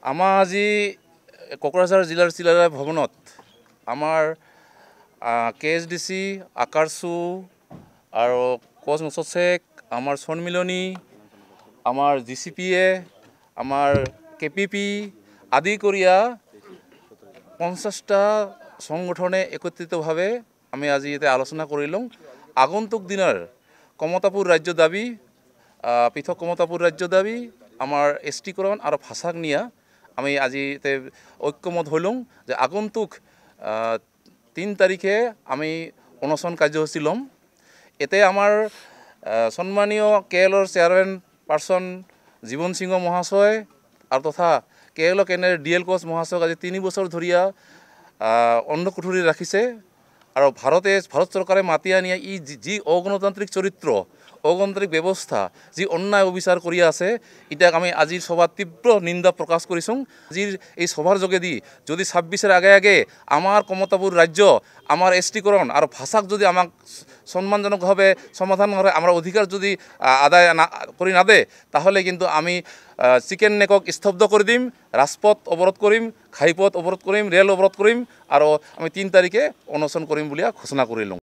আমাৰ আজি কোকৰাঝাৰ জিলাৰ চিলাৰায় ভৱনত আমাৰ KSDC আকাৰচু আৰু কোচ মুছছেক আমাৰ সন্মিলনী আমাৰ GCPA আমাৰ KPP আদি কৰিয়া 50টা সংগঠনে একত্রিতভাবে আমি আজি এতে আলোচনা করিলাম আগন্তুক দিনের কমতাপুর রাজ্য দাবি পৃথক কমতাপুর রাজ্য দাবি আমার এসটিকরণ আর ভাষাক নিয়ে আমি আজি এতে ঐক্যমত হইলাম যে আগন্তুক 3 তারিখে আমি অনশন কার্যসূচী লম এতে আমার সম্মানীয় KL চেয়ারম্যান পার্সন জীবন সিংহ মহাশয় আর তথা KL কেন্দ্রের DL কোচ মহাশয়ক আজি 3 বছর ধরিয়া অন্য কুঠুরি রাখিছে আর ভারত সরকারে মাতিয়া নিয়ে যি অগণতান্ত্রিক চরিত্র অগণতান্ত্রিক ব্যবস্থা যি অন্যায় অবিচার করিয়া আছে ইটাক আমি আজির সভার তীব্র নিন্দা প্রকাশ করিছুং আজির এই সভার যোগেদি যদি 26-এর আগে আগে আমার কমতাপুর রাজ্য আমার এসটিকরণ আর ভাষাক যদি আমাক সম্মানজনকভাবে সমাধান করে আমরা অধিকার যদি আদায় করি না দে তাহলে কিন্তু আমি চিকেন নেকক স্তব্ধ করে দিম রাজপথ অবরোধ করিম ঘাইপথ অবরোধ করিম রেল অবরোধ করিম আর আমি 3 তারিখে অনশন করিম বলিয়া ঘোষণা করিলাম।